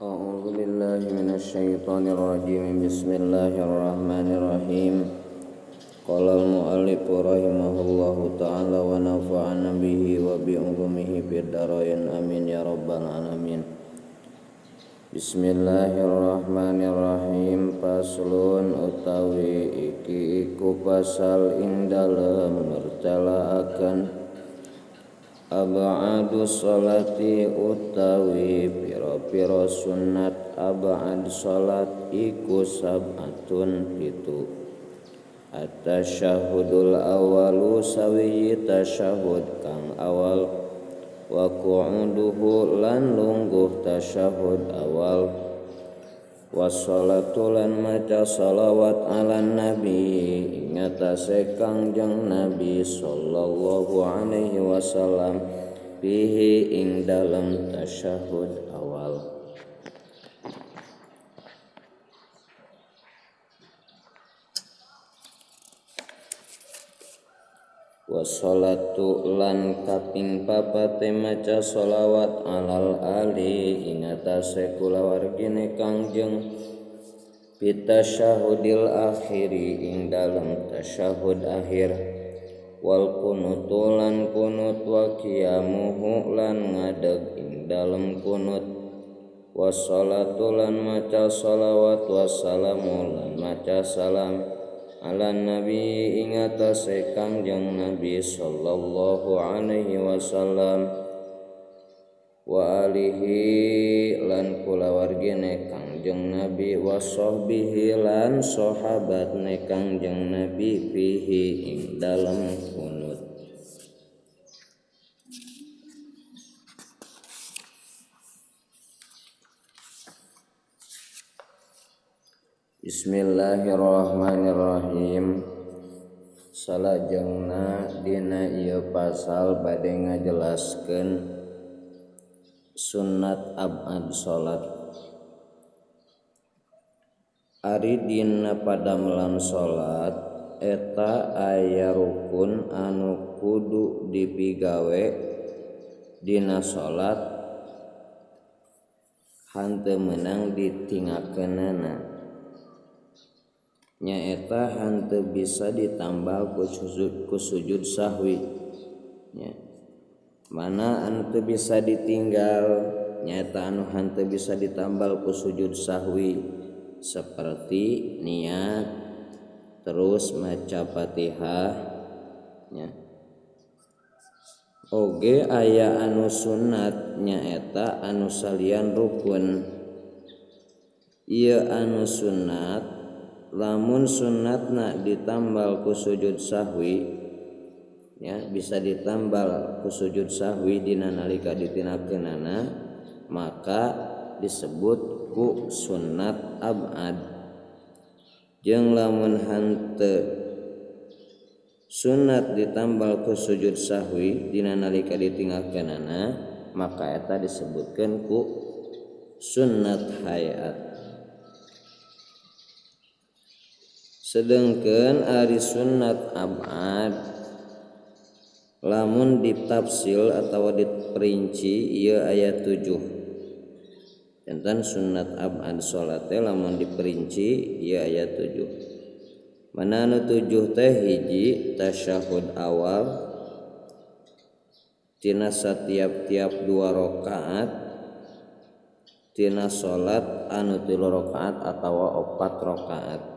A'udzu billahi minasyaitonir rajim. Bismillahirrahmanirrahim. Qala al-mu'allif rahimahullahu ta'ala wa nafa'ana bihi wa bi ulumihi fid dharain amin ya rabbal alamin. Bismillahirrahmanirrahim. Faslun utawi iki iku pasal ing dalem mertelaaken ab'adu sholati utawi pira-pira sunnat ab'ad sholat iku sab'atun pitu. At-tasyahudul awalu sawiyi tasyahud kang awal wa qu'uduhu lan lungguh tasyahud awal wa sholatu lan maca shalawat ala nabi ingatase kangjeng nabi sallallahu alaihi wasallam fihi ing dalam tasyahud awal. Wa sholatu lan kaping papate maca sholawat alal ali ingatase kulawargine kangjeng bitasyahudil akhiri ing dalam tasyahud akhir wal kunutu lan kunut wa qiyamuhu lan ngadeg ing dalam kunut wa sholatu lan maca sholawat wa salamu lan maca salam ala nabi ingatase kangjeng nabi sallallahu alaihi wasallam wa alihi lan kulawargine kangjeng nabi wa sahbihi lan sahabatne kangjeng nabi fihi ing dalem kunut. Bismillahirrahmanirrahim. Salajengna dina ieu pasal bade ngajelaskeun sunnat ab'ad salat. Ari dina padamelan salat eta aya rukun anu kudu dipigawe dina salat hanteu meunang ditingakeunana. Nyaeta hanteu bisa ditambal ku sujud sahwi nya. Mana anu teu bisa ditinggal nyaeta anu hanteu bisa ditambal ku sujud sahwi seperti niat terus maca Fatihah nya. Oge aya anu sunat nyaeta anu salian rukun. Ieu anu sunat lamun sunnatna ditambal ku sujud sahwi ya bisa ditambal ku sujud sahwi dina nalika ditinakeunana maka disebut ku sunnat ab'ad. Jeung lamun hanteu sunnat ditambal ku sujud sahwi dina nalika ditinggalkeunana maka eta disebutkeun ku sunnat hayat. Sedengkeun ari sunnat ab'ad lamun ditafsil atawa diperinci ieu aya 7. Enten sunnat ab'ad salat teh lamun diperinci ieu aya 7. Mana anu 7 teh hiji tasyahud awal tina satiap-tiap 2 rakaat tina salat anu 3 rakaat atawa 4 rakaat.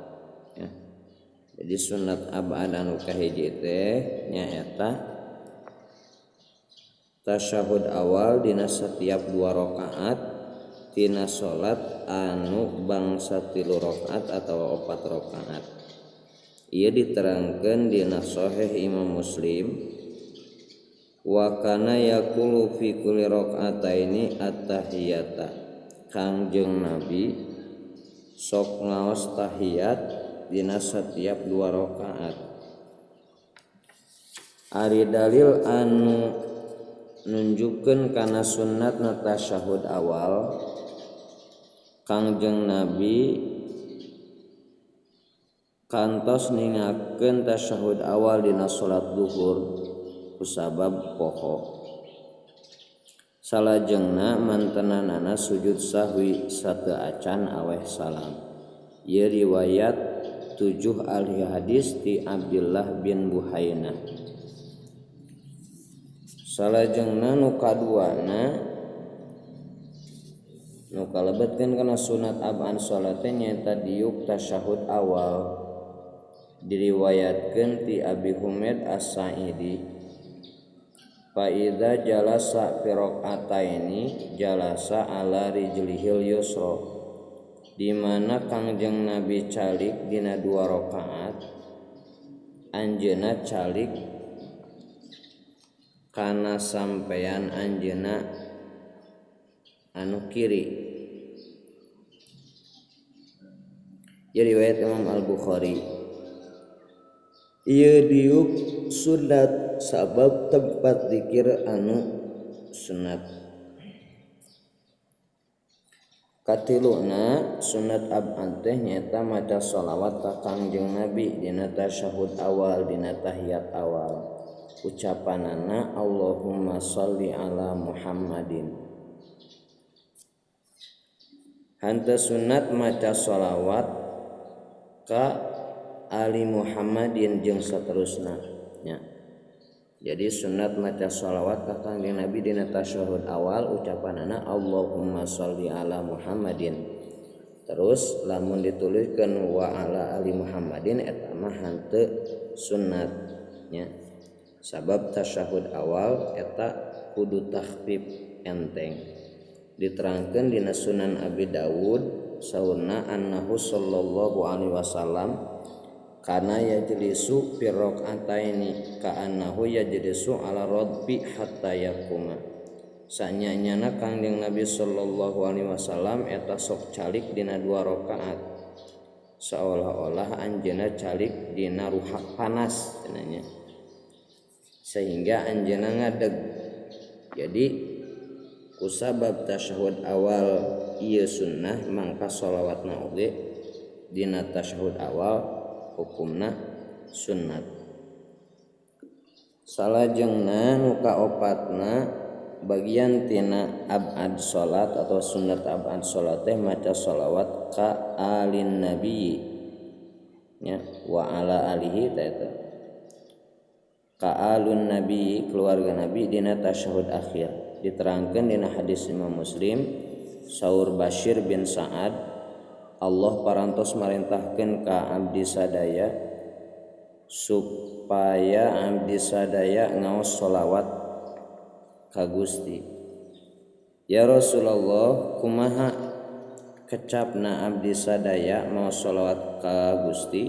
Jadi sunnat ab'ad anu kahiji teh nyaeta tasyahud awal dina setiap 2 rakaat tina salat anu bangsa 3 rakaat atawa 4 rakaat. Ieu diterangkeun dina Sahih Imam Muslim wa kana yaqulu fi kulli rakaataini at-tahiyata. Kangjeng Nabi sok ngaos tahiyat dina setiap 2 rakaat. Ari dalil anu nunjukkeun kana sunnatna tasyahud awal kangjeng Nabi kantos ningakeun tasyahud awal dina salat zuhur kusabab poho. salajengna mantenanana sujud sahwi sateu acan aweh salam. Ieu riwayat 7 ahli hadis ti Abdullah bin Buhaina. Salajengna nu kaduana nu kalebetkeun kana sunat ab'an salat teh nyaeta diuk tasyahud awal. Diriwayatkeun ti Abi Humaid As-Sa'idi, fa idza jalasa fi raq'ataini jalasa ala rijlihil yusra, di mana Kangjeng Nabi calik dina 2 rakaat anjeunna calik kana sampean anjeunna anu kiri. Ieu riwayat Imam Al-Bukhari. Ieu diuk sunat sabab tempat zikir anu sunat. Katiluna sunat ab'an teh nyaeta maca shalawat ka Kangjeng Nabi dina tasyahud awal dina tahiyat awal. Ucapanana Allahumma sholli ala Muhammadin. Henteu sunat maca shalawat ka ali Muhammadin jeung saterusna nya. Jadi sunat maca shalawat ka Kangjeng Nabi dina tasyahud awal ucapanana Allahumma sholli ala Muhammadin. Terus lamun dituliskeun wa ala ali Muhammadin eta mah henteu sunat nya. Sabab tasyahud awal eta kudu takhfif enteng. Diterangkeun dina Sunan Abi Dawud saurna annahu sallallahu alaihi wasallam kana yajlisu fi raq'ataini ka annahu yajlisu ala radbi hatta yakuma. Sanyanyana Kangjeng Nabi sallallahu alaihi wasallam eta sok calik dina 2 rakaat seolah-olah anjeunna calik dina ruhak panas cenanya, sehingga anjeunna ngadeg. Jadi kusabab tasyahud awal ieu sunnah mangka shalawatna oge dina tasyahud awal hukumna sunnat. Salajengna nu kaopatna bagian tina ab'ad salat atau sunnat ab'ad salat teh maca shalawat ka alin nabi nya wa ala alihi eta ka alun nabi keluarga nabi dina tasyahud akhir. Diterangkeun dina hadis Imam Muslim saur Bashir bin Sa'ad, Allah parantos marintahkeun ka abdi sadaya supaya abdi sadaya ngaos shalawat ka Gusti. Ya Rasulullah, kumaha kecapna abdi sadaya mau shalawat ka Gusti?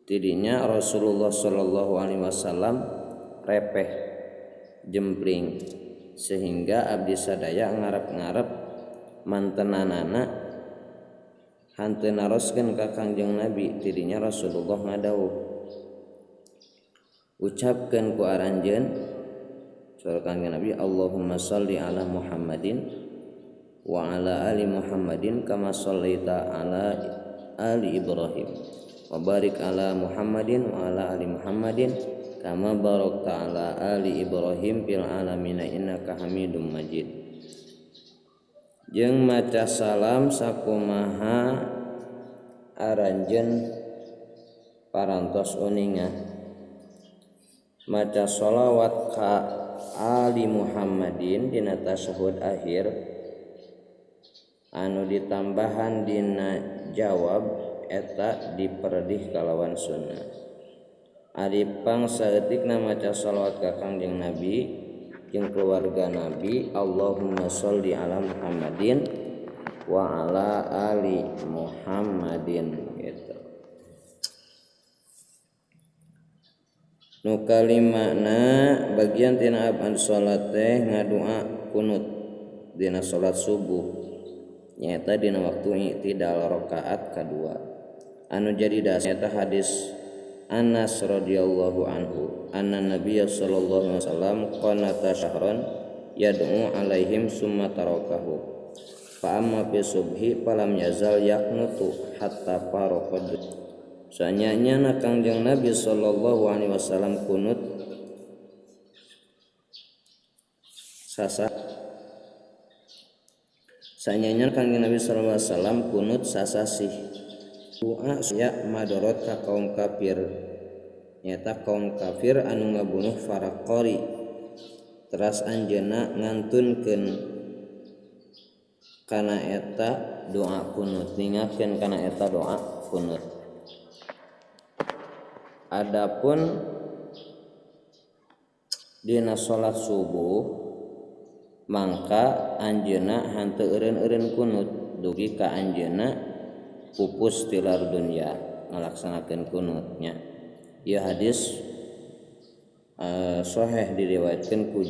Tidinya Rasulullah sallallahu alaihi wasallam repeh jempling sehingga abdi sadaya ngarep-ngarep mantenanana hanteu naroskeun ka Kangjeng Nabi. Tidinya Rasulullah ngadawuh, ucapkeun ku aranjeun surah Kangjeng Nabi Allahumma sholli ala Muhammadin wa ala ali Muhammadin kama shallaita ala ali Ibrahim wa barik ala Muhammadin wa ala ali Muhammadin kama barakta ala ali Ibrahim fil alamin innaka Hamidum Majid. Jeung maca salam sakumaha aranjeun parantos uningan. Maca shalawat ka ali Muhammadin dina tasyahud akhir anu ditambahan dina jawab eta diperdih kalawan sunnah. Ari pangsaeutikna maca shalawat ka Kangjeng Nabi jeung keluarga Nabi Allahumma sholli ala Muhammadin wa ala ali Muhammadin gitu. Nu kalimana bagian tina ab'an salat teh ngadua kunut dina salat subuh nyaeta dina waktu i'tidal rakaat kadua. Anu jadi dasar nyaeta hadis Anas radhiyallahu anhu anna Nabiyya sallallahu alaihi wasallam qanata syahran yad'u alaihim summa tarakahu fa amma fi subhi falam yazal yaqnutu hatta faraqad. Sanyanya Kangjeng Nabi sallallahu alaihi wasallam kunut sasa sanyanyan Kangjeng Nabi sallallahu alaihi wasallam kunut sasasih doa ya madorot ka kaum kafir nyata kaum kafir anu ngabunuh Faraqori teras anjeunna ngantunkeun kana eta doa kunut ningakeun kana eta doa kunut. Adapun dina salat subuh mangka anjeunna hanteu eureun-eureun kunut dugi ka anjeunna pupus tilar dunya ngalaksanakeun kunutnya. Ieu hadis sahih diriwayatkeun ku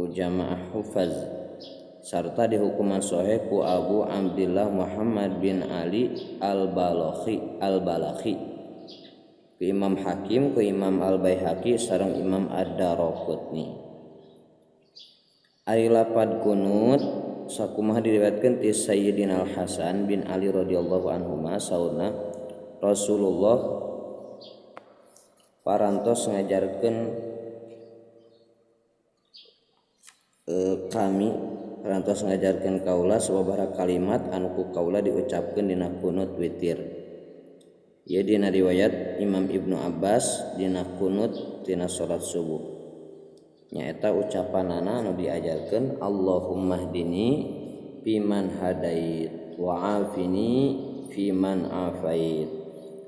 jamaah hufaz sarta dihukuman sahih ku Abu Abdillah Muhammad bin Ali al-Balakhi ku Imam Hakim ku Imam Al-Baihaqi sareng Imam Ad-Daraqutni. Ari lapad kunut sakumaha diriwayatkeun ti Sayyidina Al-Hasan bin Ali radhiyallahu anhuma saurna Rasulullah parantos ngajarkeun kaula sababaraha kalimat anu ku kaula diucapkeun dina kunut witir. Ieu dina riwayat Imam Ibnu Abbas dina kunut dina salat subuh. Nyaeta ucapanana anu diajarkeun Allahumma hdini fiman hadait wa afini fiman afait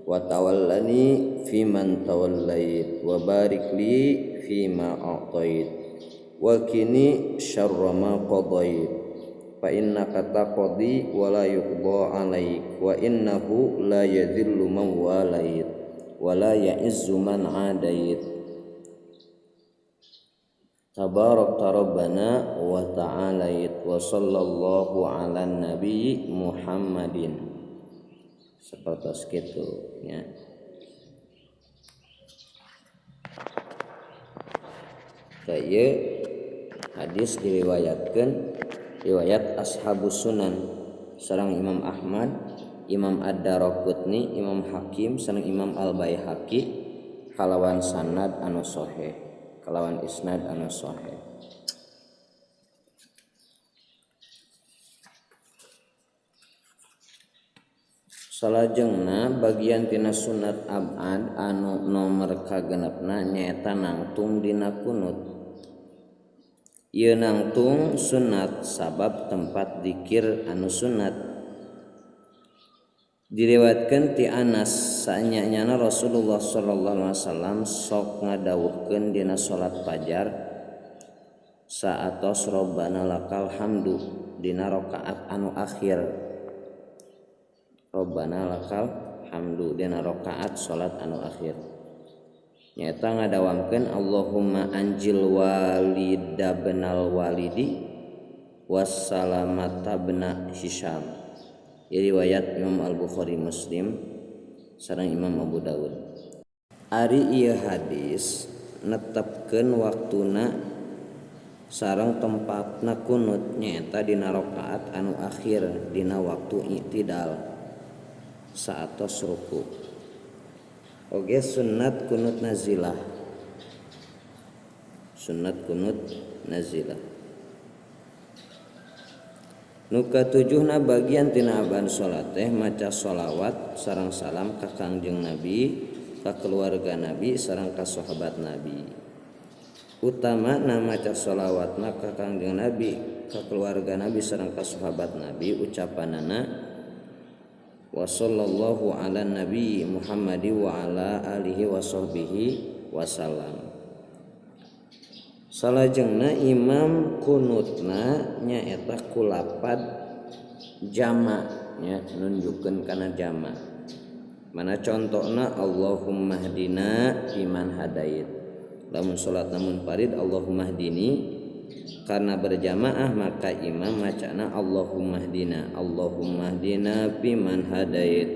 wa tawallani fiman tawallait wa barik li fima a'tait wa qini syarra ma qadait fa innaka taqdi wa la yuqda 'alaik wa innahu la yadhillu man walait wa la ya'izzu man 'adait tabarakta rabbana wa ta'alait wa sallallahu 'alan nabi Muhammadin sapertos kitu nya. Ieu hadis diriwayatkeun riwayat Ashabus Sunan sareng Imam Ahmad, Imam Ad-Daraqutni, Imam Hakim sareng Imam Al-Baihaqi kalawan sanad anu sahih, kalawan isnad anu sahih. Salajengna bagian tina sunat abad anu nomer kagenepna nyaeta nangtung dina kunut. Ieu nangtung sunat sabab tempat dzikir anu sunat. Diriwayatkeun ti Anas saenyana Rasulullah sallallahu alaihi wasallam sok ngadawuhkeun dina salat fajar saatos Rabbana lakal hamdu dina rakaat anu akhir. Rabbana lakal hamdu dina rakaat salat anu akhir. Nyata ngadawamkeun Allahumma anjil walida benal walidi wassalamata bena Hisyam. Riwayat Imam Al-Bukhari Muslim sareng Imam Abu Dawud. Ari ieu hadis netepkeun waktuna sareng tempatna kunut nyaeta dina rakaat anu akhir dina waktu i'tidal saatos ruku. Oge sunat kunut nazilah. Sunat kunut nazilah. Nu katujuhna bagian tina aban salat teh maca shalawat sareng salam ka Kangjeng Nabi, ka keluarga Nabi sareng ka sahabat Nabi. Utamana maca shalawatna ka Kangjeng Nabi, ka keluarga Nabi sareng ka sahabat Nabi ucapanana wa sallallahu ala nabi Muhammadi wa ala alihi wa sahbihi wasallam. Salajengna imam kunutna nyaeta ku lapad jama nya nunjukkeun kana jama. Mana contona Allahumma hdina fiman hadait. Lamun salat namun farid Allahumma hdini karena berjamaah maka imam macana Allahumma hdina fiman hadait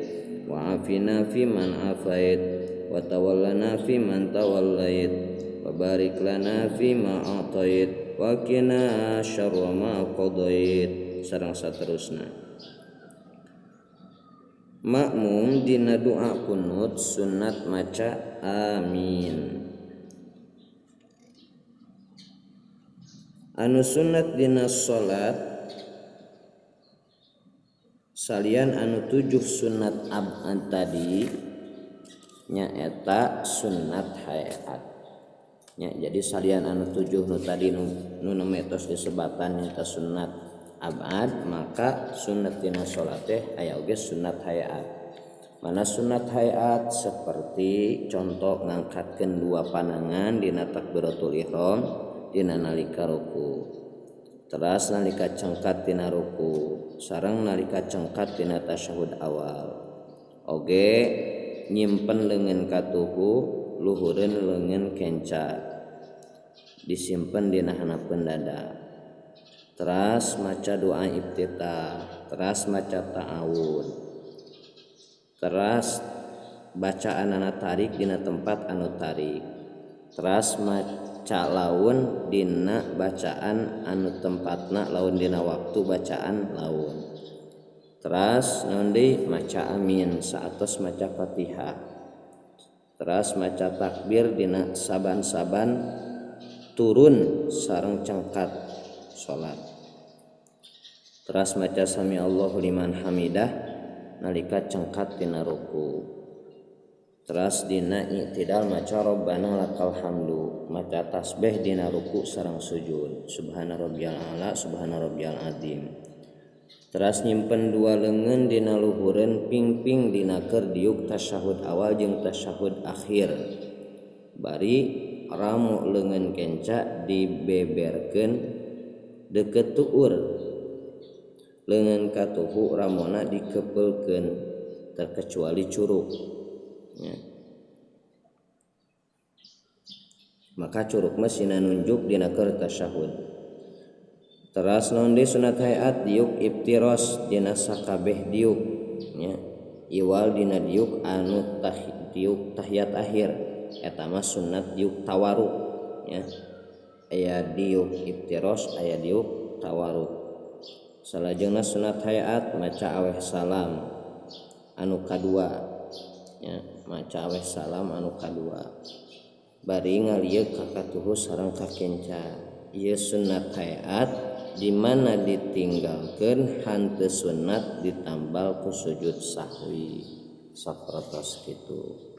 wa afina fiman afait wa tawallana fiman tawallait wa barik lana fima a'tait wa qina syarra ma qadait sareng saterusna. Makmum dina doa kunut sunat maca amin. anu sunnat dina salat salian anu 7 sunnat ab'ad tadi nyaeta sunnat hayat nya. Jadi salian anu 7 nu tadi nu metos disebatan nyaeta sunnat ab'ad, maka sunnat dina salat teh aya oge sunnat hayat. Mana sunnat hayat seperti contoh ngangkatkeun 2 panangan dina takbiratul ihram dina nalika ruku, teras nalika cengkat dina ruku, sareng nalika cengkat dina tasyahud awal. Oge nyimpen leungeun katuhu, luhureun leungeun kenca, disimpen dina hanapeun dada. Teras maca doa iftitah, teras maca ta'awud, teras bacaanana tarik dina tempat anu tarik, teras maca laun dina bacaan anu tempatna laun dina waktu bacaan laun, teras naon deui maca amin saatos maca Fatihah, teras maca takbir dina saban-saban turun sareng cengkat salat, teras maca sami Allahu liman hamidah nalika cengkat dina ruku, teras dina i'tidal maca Rabbana lakal hamdu, maca tasbih dina ruku sareng sujud, subhana rabbiyal a'la subhana rabbiyal azim. Teras nyimpen 2 leungeun dina luhureun pingping dina keur diuk tasyahud awal jeung tasyahud akhir. Bari ramu leungeun kenca dibeberkeun deukeut tuur, leungeun katuhu ramona dikepeulkeun terkecuali curug ya. Maka curug mah sina nunjuk dina keur tasyahud. Teras naon deui sunat hayat diuk iftiros dina sakabeh diuk nya. Iwal dina diuk anu diuk tahiyat akhir eta mah sunat diuk tawaruk nya. Aya diuk iftiros, aya diuk tawaruk. Salajengna sunat hayat maca aweh salam anu kadua nya, maca aweh salam anu kadua. Bari ngalieu ka katuhu sareng ka kenca. Ieu sunat hayat di mana ditinggalkeun hanteu sunat ditambal ku sujud sahwi sapertos kitu.